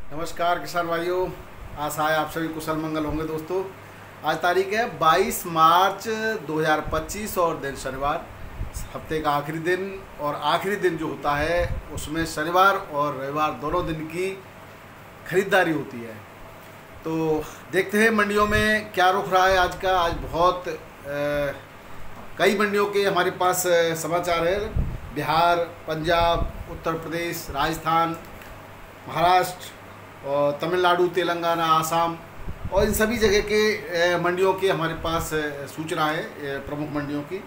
नमस्कार किसान भाइयों, आशा है आप सभी कुशल मंगल होंगे। दोस्तों, आज तारीख है 22 मार्च 2025 और दिन शनिवार, हफ्ते का आखिरी दिन। और आखिरी दिन जो होता है उसमें शनिवार और रविवार दोनों दिन की खरीदारी होती है। तो देखते हैं मंडियों में क्या रुख रहा है आज का। आज बहुत कई मंडियों के हमारे पास समाचार है। बिहार, पंजाब, उत्तर प्रदेश, राजस्थान, महाराष्ट्र और तमिलनाडु, तेलंगाना, आसाम और इन सभी जगह के मंडियों के हमारे पास सूचना है, प्रमुख मंडियों की।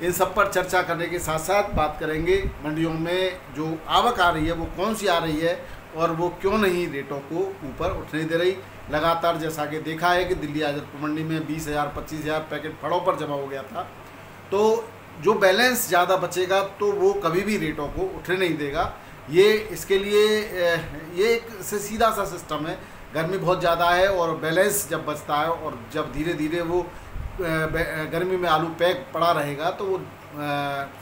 इन सब पर चर्चा करने के साथ साथ बात करेंगे मंडियों में जो आवक आ रही है वो कौन सी आ रही है और वो क्यों नहीं रेटों को ऊपर उठने दे रही। लगातार जैसा कि देखा है कि दिल्ली आजतपुर मंडी में 20,000 25,000 पैकेट फड़ों पर जमा हो गया था। तो जो बैलेंस ज़्यादा बचेगा तो वो कभी भी रेटों को उठने नहीं देगा। ये इसके लिए ये एक सीधा सा सिस्टम है। गर्मी बहुत ज़्यादा है और बैलेंस जब बचता है और जब धीरे धीरे वो गर्मी में आलू पैक पड़ा रहेगा तो वो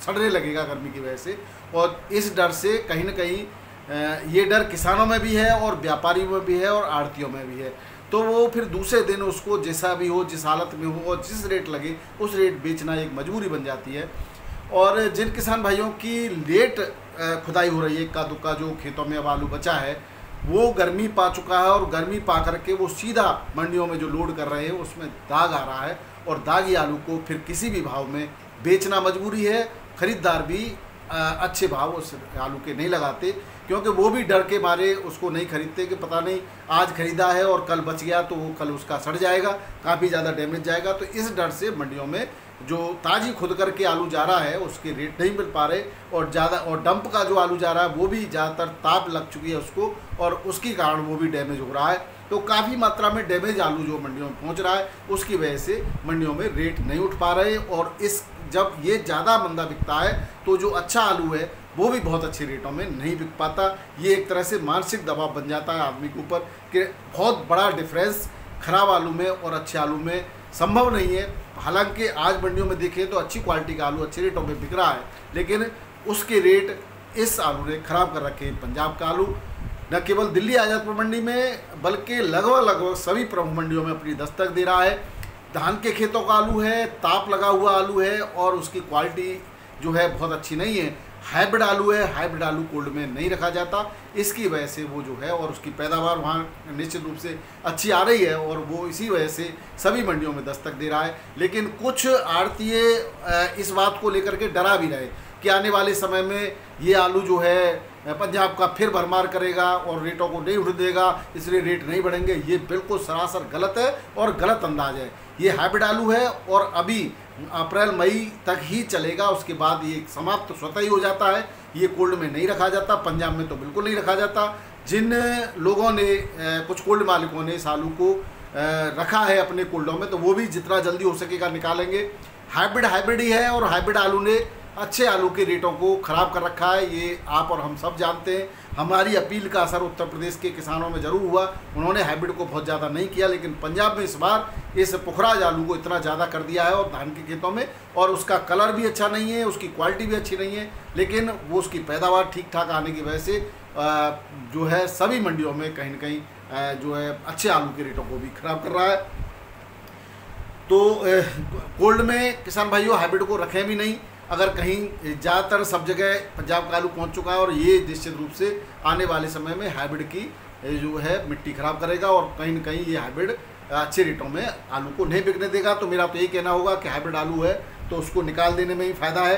सड़ने लगेगा गर्मी की वजह से। और इस डर से कहीं ना कहीं ये डर किसानों में भी है और व्यापारियों में भी है और आढ़तियों में भी है। तो वो फिर दूसरे दिन उसको जैसा भी हो, जिस हालत में हो और जिस रेट लगे उस रेट बेचना एक मजबूरी बन जाती है। और जिन किसान भाइयों की लेट खुदाई हो रही है, इक्का दुक्का जो खेतों में अब आलू बचा है, वो गर्मी पा चुका है और गर्मी पा करके वो सीधा मंडियों में जो लोड कर रहे हैं उसमें दाग आ रहा है। और दागी आलू को फिर किसी भी भाव में बेचना मजबूरी है। खरीदार भी अच्छे भाव उस आलू के नहीं लगाते, क्योंकि वो भी डर के मारे उसको नहीं खरीदते कि पता नहीं आज खरीदा है और कल बच गया तो वो कल उसका सड़ जाएगा, काफ़ी ज़्यादा डैमेज जाएगा। तो इस डर से मंडियों में जो ताज़ी खुद करके आलू जा रहा है उसके रेट नहीं मिल पा रहे। और ज़्यादा और डंप का जो आलू जा रहा है वो भी ज़्यादातर ताप लग चुकी है उसको और उसके कारण वो भी डैमेज हो रहा है। तो काफ़ी मात्रा में डैमेज आलू जो मंडियों में पहुंच रहा है उसकी वजह से मंडियों में रेट नहीं उठ पा रहे। और इस जब ये ज़्यादा मंदा बिकता है तो जो अच्छा आलू है वो भी बहुत अच्छे रेटों में नहीं बिक पाता। ये एक तरह से मानसिक दबाव बन जाता है आदमी के ऊपर कि बहुत बड़ा डिफरेंस ख़राब आलू में और अच्छे आलू में संभव नहीं है। हालांकि आज मंडियों में देखें तो अच्छी क्वालिटी का आलू अच्छे रेटों में बिक रहा है, लेकिन उसके रेट इस आलू ने ख़राब कर रखे हैं। पंजाब का आलू न केवल दिल्ली आज़ादपुर मंडी में बल्कि लगभग सभी प्रमुख मंडियों में अपनी दस्तक दे रहा है। धान के खेतों का आलू है, ताप लगा हुआ आलू है और उसकी क्वालिटी जो है बहुत अच्छी नहीं है। हाइब्रिड आलू है, हाइब्रिड आलू कोल्ड में नहीं रखा जाता, इसकी वजह से वो जो है और उसकी पैदावार वहाँ निश्चित रूप से अच्छी आ रही है और वो इसी वजह से सभी मंडियों में दस्तक दे रहा है। लेकिन कुछ आढ़तिये इस बात को लेकर के डरा भी रहे कि आने वाले समय में ये आलू जो है पंजाब का फिर भरमार करेगा और रेटों को नहीं उठ देगा, इसलिए रेट नहीं बढ़ेंगे। ये बिल्कुल सरासर गलत है और गलत अंदाज है। ये हाइब्रिड आलू है और अभी अप्रैल मई तक ही चलेगा, उसके बाद ये समाप्त तो स्वतः ही हो जाता है। ये कोल्ड में नहीं रखा जाता, पंजाब में तो बिल्कुल नहीं रखा जाता। जिन लोगों ने कुछ कोल्ड मालिकों ने इस आलू को रखा है अपने कोल्डों में तो वो भी जितना जल्दी हो सकेगा निकालेंगे। हाइब्रिड ही है और हाइब्रिड आलू ने अच्छे आलू के रेटों को ख़राब कर रखा है, ये आप और हम सब जानते हैं। हमारी अपील का असर उत्तर प्रदेश के किसानों में ज़रूर हुआ, उन्होंने हाइब्रिड को बहुत ज़्यादा नहीं किया, लेकिन पंजाब में इस बार इस पुखराज आलू को इतना ज़्यादा कर दिया है और धान के खेतों में। और उसका कलर भी अच्छा नहीं है, उसकी क्वालिटी भी अच्छी नहीं है, लेकिन वो उसकी पैदावार ठीक ठाक आने की वजह से जो है सभी मंडियों में कहीं ना कहीं जो है अच्छे आलू के रेटों को भी ख़राब कर रहा है। तो कोल्ड में किसान भाइयों हाइब्रिड को रखें भी नहीं। अगर कहीं ज़्यादातर सब जगह पंजाब का आलू पहुंच चुका है और ये निश्चित रूप से आने वाले समय में हाइब्रिड की जो है मिट्टी ख़राब करेगा और कहीं ना कहीं ये हाइब्रिड अच्छे रेटों में आलू को नहीं बिकने देगा। तो मेरा तो यही कहना होगा कि हाइब्रिड आलू है तो उसको निकाल देने में ही फ़ायदा है।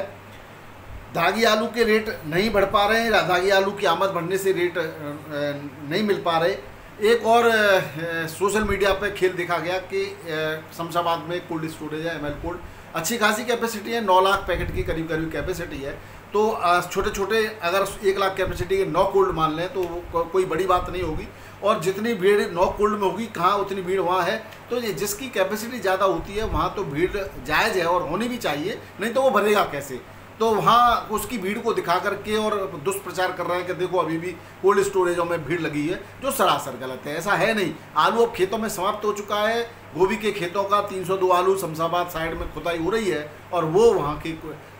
दागी आलू के रेट नहीं बढ़ पा रहे हैं, दागी आलू की आमद बढ़ने से रेट नहीं मिल पा रहे। एक और सोशल मीडिया पर खेल देखा गया कि शमशाबाद में कोल्ड स्टोरेज है, ML कोल्ड, अच्छी खासी कैपेसिटी है, 9 लाख पैकेट की करीब करीब कैपेसिटी है। तो छोटे छोटे अगर 1 लाख कैपेसिटी के 9 कोल्ड मान लें तो कोई बड़ी बात नहीं होगी। और जितनी भीड़ 9 कोल्ड में होगी, कहाँ उतनी भीड़ वहाँ है। तो ये जिसकी कैपेसिटी ज़्यादा होती है वहाँ तो भीड़ जायज़ है और होनी भी चाहिए, नहीं तो वो भरेगा कैसे। तो वहाँ उसकी भीड़ को दिखा करके और दुष्प्रचार कर रहे हैं कि देखो अभी भी कोल्ड स्टोरेजों में भीड़ लगी है, जो सरासर गलत है। ऐसा है नहीं। आलू अब खेतों में समाप्त हो चुका है। गोभी के खेतों का 302 आलू शमशाबाद साइड में खुदाई हो रही है और वो वहाँ की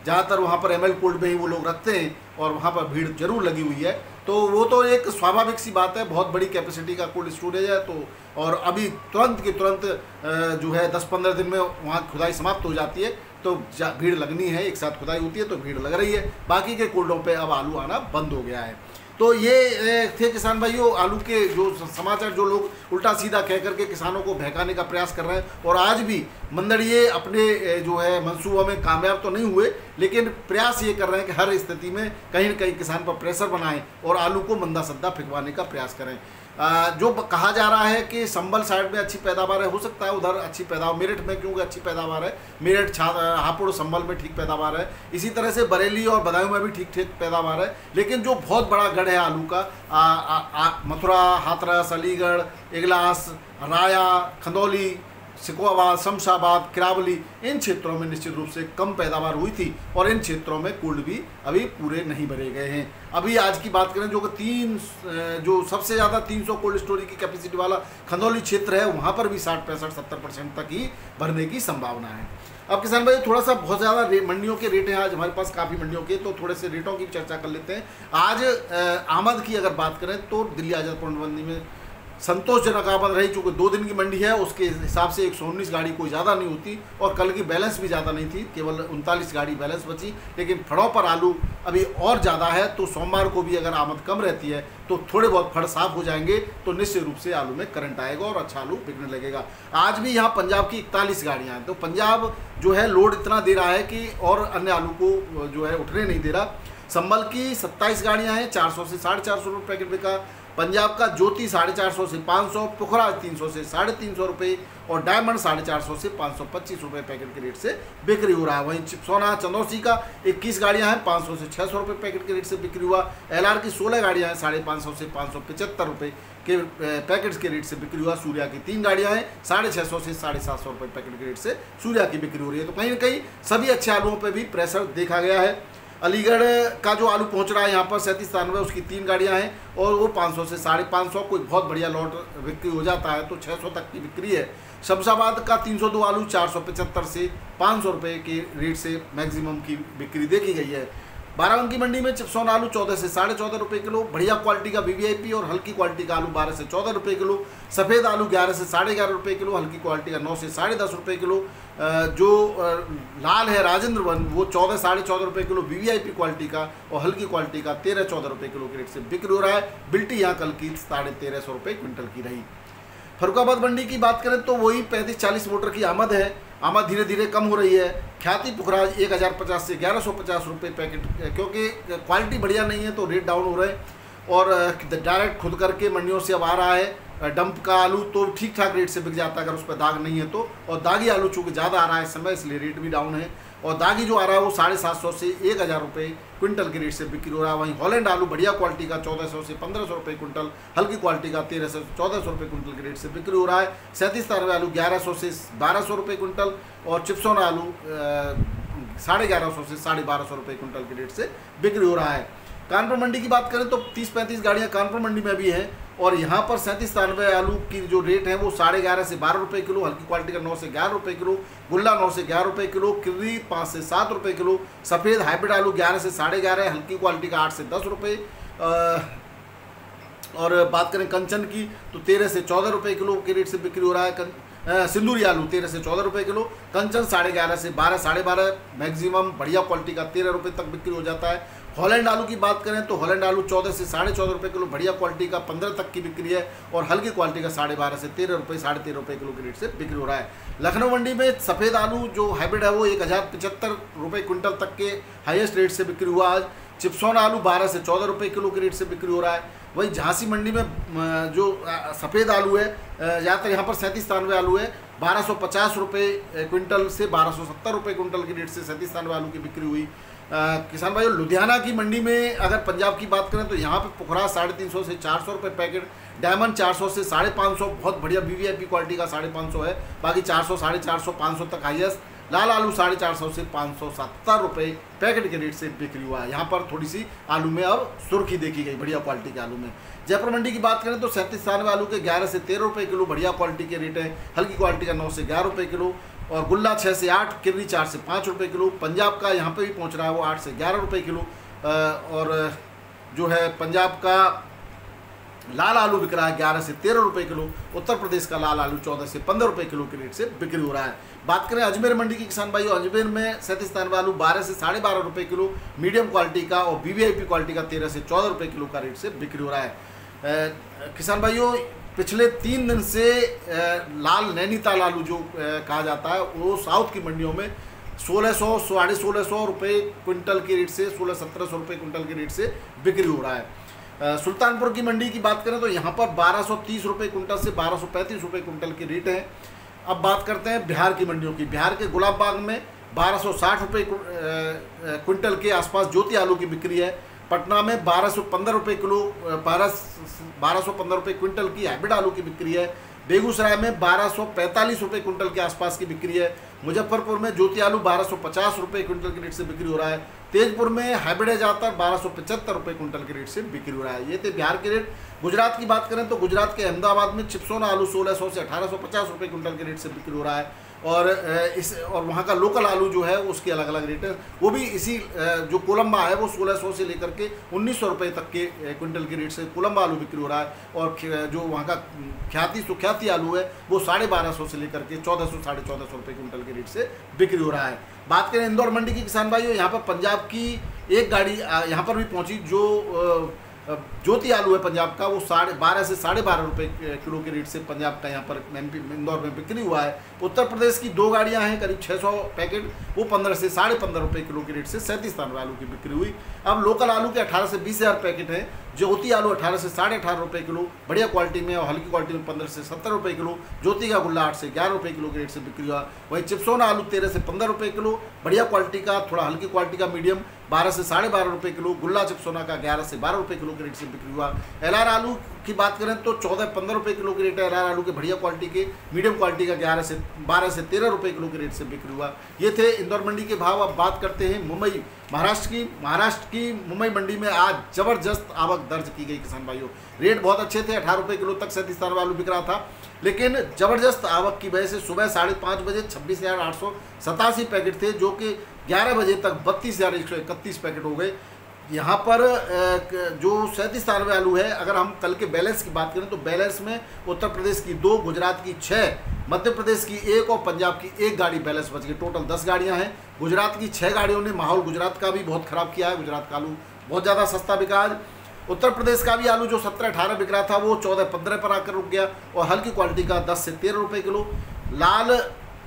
ज़्यादातर वहाँ पर ML कोल्ड में ही वो लोग रखते हैं और वहाँ पर भीड़ जरूर लगी हुई है। तो वो तो एक स्वाभाविक सी बात है, बहुत बड़ी कैपेसिटी का कोल्ड स्टोरेज है। तो और अभी तुरंत के तुरंत जो है 10-15 दिन में वहाँ खुदाई समाप्त हो जाती है, तो भीड़ लगनी है, एक साथ खुदाई होती है तो भीड़ लग रही है। बाकी के कोल्डों पे अब आलू आना बंद हो गया है। तो ये थे किसान भाइयों आलू के जो समाचार, जो लोग उल्टा सीधा कह करके किसानों को बहकाने का प्रयास कर रहे हैं। और आज भी मंदड़िए अपने जो है मंसूबों में कामयाब तो नहीं हुए, लेकिन प्रयास ये कर रहे हैं कि हर स्थिति में कहीं न कहीं किसान पर प्रेशर बनाएं और आलू को मंदा सद्दा फिकवाने का प्रयास करें। जो कहा जा रहा है कि संभल साइड में अच्छी पैदावार है, हो सकता है उधर अच्छी पैदावार, मेरठ में क्योंकि अच्छी पैदावार है, मेरठ हापुड़ संभल में ठीक पैदावार है, इसी तरह से बरेली और बदायूं में भी ठीक ठीक पैदावार है। लेकिन जो बहुत बड़ा गढ़ है आलू का, मथुरा, हाथरस, अलीगढ़, इगलास, राया, खंदौली, सिकोवाबाद, शमशाबाद, किरावली, इन क्षेत्रों में निश्चित रूप से कम पैदावार हुई थी और इन क्षेत्रों में कोल्ड भी अभी पूरे नहीं भरे गए हैं। अभी आज की बात करें जो सबसे ज़्यादा 300 कोल्ड स्टोरेज की कैपेसिटी वाला खंदौली क्षेत्र है, वहाँ पर भी 60, 65, 70% तक ही भरने की संभावना है। अब किसान भाई थोड़ा सा बहुत ज़्यादा मंडियों के रेट हैं आज हमारे पास, काफ़ी मंडियों के, तो थोड़े से रेटों की चर्चा कर लेते हैं। आज आमद की अगर बात करें तो दिल्ली आजादपुर मंडी में संतोषजनक आमद रही, चूँकि 2 दिन की मंडी है उसके हिसाब से 119 गाड़ी कोई ज़्यादा नहीं होती और कल की बैलेंस भी ज़्यादा नहीं थी, केवल 39 गाड़ी बैलेंस बची। लेकिन फड़ों पर आलू अभी और ज़्यादा है, तो सोमवार को भी अगर आमद कम रहती है तो थोड़े बहुत फड़ साफ हो जाएंगे, तो निश्चित रूप से आलू में करंट आएगा और अच्छा आलू बिकने लगेगा। आज भी यहाँ पंजाब की 41 गाड़ियाँ हैं, तो पंजाब जो है लोड इतना दे रहा है कि और अन्य आलू को जो है उठने नहीं दे रहा। संभल की 27 गाड़ियाँ हैं, 400 से 450 रुपये पैकेट बिका। पंजाब का ज्योति 450 से 500, पुखराज 300 से 350 रुपये और डायमंड 450 से 525 रुपये पैकेट के रेट से बिक्री हो रहा है। वहीं चिपसोना चंदौसी का 21 गाड़ियां हैं, 500 से 600 रुपये पैकेट के रेट से बिक्री हुआ। एलआर की 16 गाड़ियां हैं, 550 से 575 रुपये के पैकेट्स के रेट से बिक्री हुआ। सूर्या की 3 गाड़ियां हैं, 650 से 750 रुपये पैकेट के रेट से सूर्या की बिक्री हो रही है। तो कहीं ना कहीं सभी अच्छे आलुओं पर भी प्रेशर देखा गया है। अलीगढ़ का जो आलू पहुंच रहा है यहाँ पर 37-93, उसकी 3 गाड़ियाँ हैं और वो 500 से 550, कोई बहुत बढ़िया लॉट बिक्री हो जाता है तो 600 तक की बिक्री है। शमशाबाद का 302 आलू 475 से 500 रुपये के रेट से मैक्सिमम की बिक्री देखी गई है। बाराबंकी मंडी में चिपसोन आलू 14 से 14.5 रुपये किलो, बढ़िया क्वालिटी का वीवीआईपी और हल्की क्वालिटी का आलू 12 से 14 रुपये किलो, सफ़ेद आलू 11 से 11.5 रुपये किलो, हल्की क्वालिटी का 9 से 10.5 रुपये किलो, जो लाल है राजेंद्र वन वो 14 से 14.5 रुपये किलो वीवीआईपी क्वालिटी का और हल्की क्वालिटी का 13-14 रुपये किलो के रेट से बिक्री हो रहा है। बिल्टी यहाँ कल की 1350 रुपये क्विंटल की रही। फरुखाबाद मंडी की बात करें तो वही 35-40 मोटर की आमद है, आमद धीरे धीरे कम हो रही है। ख्याति पुखराज 1050 से 1150 रुपये पैकेट, क्योंकि क्वालिटी बढ़िया नहीं है तो रेट डाउन हो रहे हैं और डायरेक्ट खुद करके मंडियों से अब आ रहा है। डंप का आलू तो ठीक ठाक रेट से बिक जाता है अगर उस पर दाग नहीं है तो, और दागी आलू चूँकि ज़्यादा आ रहा है इस समय इसलिए रेट भी डाउन है। और दागी जो आ रहा है वो 750 से 1000 रुपये क्विंटल के रेट से बिक्री हो रहा है। वहीं हॉलैंड आलू बढ़िया क्वालिटी का 1400 से 1500 रुपये क्विंटल, हल्की क्वालिटी का 1300 से 1400 रुपये क्विंटल के रेट से बिक्री हो रहा है। 37 आलू 1100 से 1200 रुपये क्विंटल और चिपसोना आलू 1150 से 1250 रुपये क्विंटल के रेट से बिक्री हो रहा है। कानपुर मंडी की बात करें तो 30-35 गाड़ियाँ कानपुर मंडी में भी हैं और यहाँ पर 37-93 आलू की जो रेट है वो 11.5 से 12 रुपये किलो, हल्की क्वालिटी का 9 से 11 रुपये किलो, गुल्ला 9 से 11 रुपये किलो, किर्री 5 से 7 रुपये किलो, सफ़ेद हाइब्रिड आलू 11 से 11.5, हल्की क्वालिटी का 8 से 10 रुपये। और बात करें कंचन की तो 13 से 14 रुपये किलो के रेट से बिक्री हो रहा है। सिंदूरी आलू 13 से 14 रुपये किलो, कंचन 11.5 से 12, 12.5, मैक्सिमम बढ़िया क्वालिटी का 13 रुपये तक बिक्री हो जाता है। हॉलैंड आलू की बात करें तो हॉलैंड आलू 14 से 14.5 रुपये किलो, बढ़िया क्वालिटी का 15 तक की बिक्री है और हल्की क्वालिटी का 12.5 से 13 रुपये, 13.5 रुपये किलो के रेट से बिक्री हो रहा है। लखनऊ मंडी में सफ़ेद आलू जो हाइब्रिड है वो 1075 रुपये क्विंटल तक के हाईएस्ट रेट से बिक्री हुआ आज। चिपसोन आलू 12 से 14 रुपये किलो के रेट से बिक्री हो रहा है। वहीं झांसी मंडी में जो सफ़ेद आलू है, ज़्यादातर यहाँ पर 37-93 आलू है, 1250 रुपये क्विंटल से 1270 रुपये क्विंटल के रेट से 37-93 आलू की बिक्री हुई। किसान भाइयों लुधियाना की मंडी में अगर पंजाब की बात करें तो यहाँ पे पुखराज 350 से 400 रुपये पैकेट, डायमंड 400 से 550, बहुत बढ़िया वीवीआईपी क्वालिटी का 550 है, बाकी 400, 450, 500 तक हाईएस्ट। लाल आलू 450 से 570 रुपये पैकेट के रेट से बिक्री हुआ है। यहाँ पर थोड़ी सी आलू में अब सुर्खी देखी गई बढ़िया क्वालिटी के आलू में। जयपुर मंडी की बात करें तो 37-93 आलू के 11 से 13 रुपये किलो, बढ़िया क्वालिटी के रेट है, हल्की क्वालिटी का 9 से 11 रुपये किलो और गुल्ला 6 से 8, किर्री 4 से 5 रुपये किलो। पंजाब का यहाँ पे भी पहुँच रहा है वो 8 से 11 रुपये किलो और जो है पंजाब का लाल आलू बिक रहा है 11 से 13 रुपए किलो। उत्तर प्रदेश का लाल आलू 14 से 15 रुपए किलो के रेट से बिक्री हो रहा है। बात करें अजमेर मंडी की किसान भाइयों, अजमेर में 37 आलू 12 से 12.5 रुपए किलो मीडियम क्वालिटी का और वीवीआईपी क्वालिटी का 13 से 14 रुपए किलो का रेट से बिक्री हो रहा है। किसान भाइयों, पिछले 3 दिन से लाल नैनीताल आलू जो कहा जाता है वो साउथ की मंडियों में 1600 1650 रुपये क्विंटल के रेट से 1600-1700 रुपये क्विंटल के रेट से बिक्री हो रहा है। सुल्तानपुर की मंडी की बात करें तो यहाँ पर 1230 रुपये क्विंटल से 1235 रुपये क्विंटल के रेट हैं। अब बात करते हैं बिहार की मंडियों की। बिहार के गुलाबबाग में 1260 रुपये क्विंटल के आसपास ज्योति आलू की बिक्री है। पटना में 1215 रुपये किलो 1215 रुपये क्विंटल की हाइब्रिड आलू की बिक्री है। बेगूसराय में 1245 रुपये क्विंटल के आसपास की बिक्री है। मुजफ्फरपुर में ज्योति आलू 1250 रुपये क्विंटल के रेट से बिक्री हो रहा है। तेजपुर में हाइब्रिड ज़्यादातर 1275 रुपये क्विंटल के रेट से बिक्री हो रहा है। ये थे बिहार के रेट। गुजरात की बात करें तो गुजरात के अहमदाबाद में चिप्सोना आलू 1600 से 1850 रुपये क्विंटल के रेट से बिक्री हो रहा है। और वहाँ का लोकल आलू जो है उसके अलग अलग रेट है। वो भी इसी जो कोलंबा है वो 1600 से लेकर के 1900 रुपये तक के क्विंटल के रेट से कोलंबा आलू बिक्री हो रहा है। और जो वहाँ का सुख्याति आलू है वो 1250 से लेकर के 1400-1450 रुपये क्विंटल के रेट से बिक्री हो रहा है। बात करें इंदौर मंडी की किसान भाइयों, यहाँ पर पंजाब की एक गाड़ी यहाँ पर भी पहुँची जो ज्योति आलू है पंजाब का, वो 12.5 से 12.5 रुपये किलो के रेट से पंजाब का यहाँ पर इंदौर में बिक्री हुआ है। उत्तर प्रदेश की 2 गाड़ियाँ हैं, करीब 600 पैकेट, वो 15 से 15.5 रुपये किलो के रेट से 37 आलू की बिक्री हुई। अब लोकल आलू के 18 से 20 हज़ार पैकेट हैं। ज्योति आलू 18 से 18.5 रुपये किलो बढ़िया क्वालिटी में, और हल्की क्वालिटी में 15 से 70 रुपये किलो। ज्योति का गुल्ला 8 से 11 रुपये किलो के रेट से बिक्री हुआ। वहीं चिप्सोना आलू 13 से 15 रुपये किलो बढ़िया क्वालिटी का, थोड़ा हल्की क्वालिटी का मीडियम 12 से 12.5 रुपये किलो। गुल्ला चिप्सोना का 11 से 12 रुपये किलो के रेट से बिक्री हुआ। एलआर आलू की बात करें तो 14-15 रुपये किलो के रेट है एलआर आलू के बढ़िया क्वालिटी के। मीडियम क्वालिटी का 12 से 13 रुपये किलो के रेट से बिक्री हुआ। ये थे इंदौर मंडी के भाव। अब बात करते हैं मुंबई महाराष्ट्र की मुंबई मंडी में आज जबरदस्त आवक दर्ज की गई किसान भाइयों। रेट बहुत अच्छे थे, 18 रुपये किलो तक 37 आलू बिक रहा था, लेकिन जबरदस्त आवक की वजह से सुबह 5:30 बजे 26,887 पैकेट थे, जो कि 11 बजे तक 32,131 पैकेट हो गए। यहाँ पर जो 37 आलू है, अगर हम कल के बैलेंस की बात करें तो बैलेंस में उत्तर प्रदेश की 2, गुजरात की 6, मध्य प्रदेश की 1 और पंजाब की 1 गाड़ी बैलेंस बच गई। टोटल 10 गाड़ियाँ हैं। गुजरात की 6 गाड़ियों ने माहौल गुजरात का भी बहुत ख़राब किया है। गुजरात का आलू बहुत ज़्यादा सस्ता बिका आज। उत्तर प्रदेश का भी आलू जो 17-18 बिक रहा था वो 14-15 पर आकर रुक गया, और हल्की क्वालिटी का 10 से 13 रुपये किलो। लाल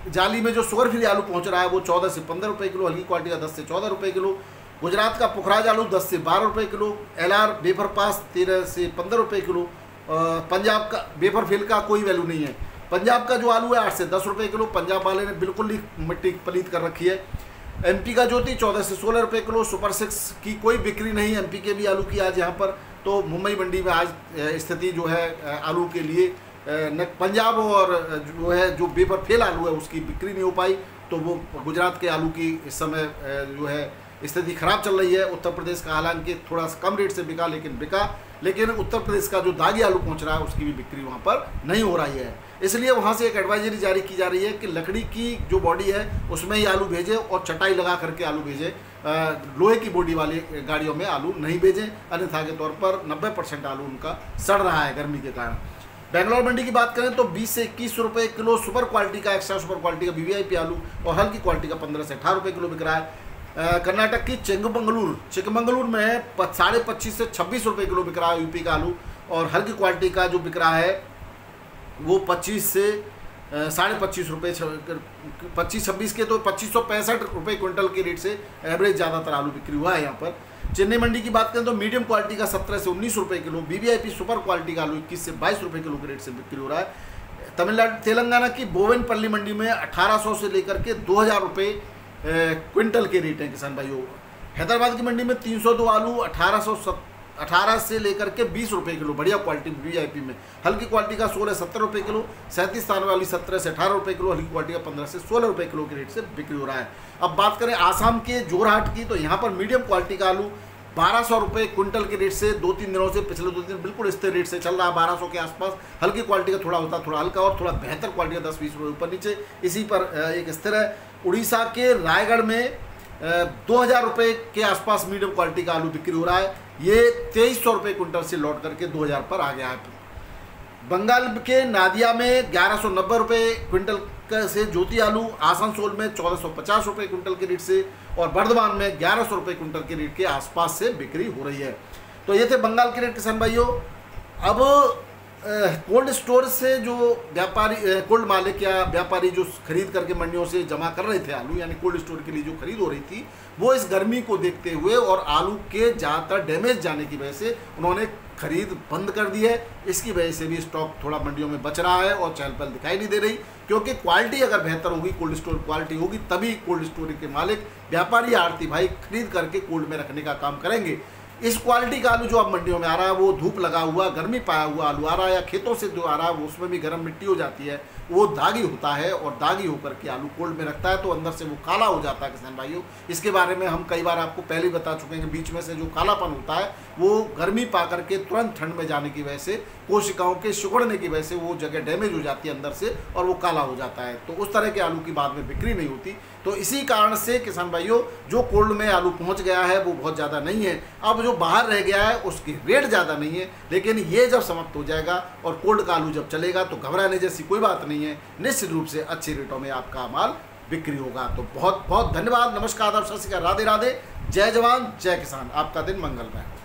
जाली में जो शुगर फ्री आलू पहुँच रहा है वो 14 से 15 रुपये किलो, हल्की क्वालिटी का 10 से 14 रुपये किलो। गुजरात का पुखराज आलू 10 से 12 रुपये किलो। एलआर बेफर पास 13 से 15 रुपये किलो। पंजाब का बेफर फिल का कोई वैल्यू नहीं है। पंजाब का जो आलू है 8 से 10 रुपये किलो। पंजाब वाले ने बिल्कुल ही मिट्टी पलीत कर रखी है। एमपी का ज्योति 14 से 16 रुपये किलो। सुपर 6 की कोई बिक्री नहीं एमपी के भी आलू की आज यहाँ पर। तो मुंबई मंडी में आज स्थिति जो है आलू के लिए पंजाब और जो बेफर फेल आलू है उसकी बिक्री नहीं हो पाई, तो वो गुजरात के आलू की इस समय जो है स्थिति खराब चल रही है। उत्तर प्रदेश का हालांकि थोड़ा कम रेट से बिका, लेकिन उत्तर प्रदेश का जो दागी आलू पहुंच रहा है उसकी भी बिक्री वहां पर नहीं हो रही है। इसलिए वहां से एक एडवाइजरी जारी की जा रही है कि लकड़ी की जो बॉडी है उसमें ही आलू भेजें और चटाई लगा करके आलू भेजें। लोहे की बॉडी वाली गाड़ियों में आलू नहीं भेजें, अन्यथा के तौर पर 90% आलू उनका सड़ रहा है गर्मी के कारण। बेंगलोर मंडी की बात करें तो 20 से 21 रुपये किलो सुपर क्वालिटी का, एक्स्ट्रा सुपर क्वालिटी का वीवीआईपी आलू, और हल्की क्वालिटी का 15 से 18 रुपये किलो बिक रहा है। कर्नाटक की चिकमंगलूर में 25.5 से 26 रुपये किलो बिक रहा है यूपी का आलू, और हल्की क्वालिटी का जो बिक रहा है वो 25 से 25.5 रुपये, 25-26 के तो 2565 रुपये क्विंटल के रेट से एवरेज ज़्यादातर आलू बिक्री हुआ है यहाँ पर। चेन्नई मंडी की बात करें तो मीडियम क्वालिटी का 17 से 19 रुपये किलो, वीवीआईपी सुपर क्वालिटी का आलू 21 से 22 रुपये किलो के रेट से बिक्री हो रहा है। तेलंगाना की बोवेनपल्ली मंडी में 1800 से लेकर के 2000 रुपये क्विंटल के रेट हैं किसान भाइयों। हैदराबाद की मंडी में 302 आलू 18 से लेकर के 20 रुपये किलो, बढ़िया क्वालिटी वीआईपी में। हल्की क्वालिटी का 16-17 रुपये किलो। 37 स्थान वाली 17 से 18 रुपये किलो, हल्की क्वालिटी का 15 से 16 रुपये किलो के रेट से बिक्री हो रहा है। अब बात करें आसाम के जोरहाट की, तो यहाँ पर मीडियम क्वालिटी का आलू 1200 रुपये क्विंटल के रेट से 2-3 दिनों से, पिछले 2 दिन बिल्कुल स्थिर रेट से चल रहा है, 1200 के आसपास। हल्की क्वालिटी का थोड़ा होता है थोड़ा हल्का, और थोड़ा बेहतर क्वालिटी का 10-20 रुपये ऊपर नीचे, इसी पर एक स्थिर है। उड़ीसा के रायगढ़ में 2000 रुपये के आसपास मीडियम क्वालिटी का आलू बिक्री हो रहा है। ये 2300 रुपये क्विंटल से लौट करके 2000 पर आ गया है। बंगाल के नादिया में 1190 रुपये क्विंटल से ज्योति आलू, आसनसोल में 1450 रुपये क्विंटल के रेट से और बर्धमान में 1100 रुपये क्विंटल के रेट के आसपास से बिक्री हो रही है। तो ये थे बंगाल के रेट किसान भाइयों। अब कोल्ड स्टोर से जो व्यापारी, कोल्ड मालिक या व्यापारी जो खरीद करके मंडियों से जमा कर रहे थे आलू, यानी कोल्ड स्टोर के लिए जो खरीद हो रही थी, वो इस गर्मी को देखते हुए और आलू के ज़्यादातर डैमेज जाने की वजह से उन्होंने खरीद बंद कर दी है। इसकी वजह से भी स्टॉक थोड़ा मंडियों में बच रहा है और चहल पहल दिखाई नहीं दे रही, क्योंकि क्वालिटी अगर बेहतर होगी, कोल्ड स्टोर क्वालिटी होगी, तभी कोल्ड स्टोर के मालिक, व्यापारी, आड़ती भाई खरीद करके कोल्ड में रखने का काम करेंगे। इस क्वालिटी का आलू जो अब मंडियों में आ रहा है, वो धूप लगा हुआ, गर्मी पाया हुआ आलू आ रहा है, या खेतों से जो आ रहा है वो उसमें भी गर्म मिट्टी हो जाती है, वो दागी होता है और दागी होकर के आलू कोल्ड में रखता है तो अंदर से वो काला हो जाता है किसान भाइयों। इसके बारे में हम कई बार आपको पहले ही बता चुके हैं कि बीच में से जो कालापन होता है वो गर्मी पा करके तुरंत ठंड में जाने की वजह से, कोशिकाओं के सिकुड़ने की वजह से वो जगह डैमेज हो जाती है अंदर से और वो काला हो जाता है। तो उस तरह के आलू की बाद में बिक्री नहीं होती। तो इसी कारण से किसान भाइयों, जो कोल्ड में आलू पहुंच गया है वो बहुत ज़्यादा नहीं है, अब जो बाहर रह गया है उसकी रेट ज़्यादा नहीं है, लेकिन ये जब समाप्त हो जाएगा और कोल्ड का आलू जब चलेगा तो घबराने जैसी कोई बात नहीं है, निश्चित रूप से अच्छे रेटों में आपका माल बिक्री होगा। तो बहुत बहुत धन्यवाद, नमस्कार, सत श्री अकाल, राधे राधे, जय जवान जय किसान, आपका दिन मंगलमय हो।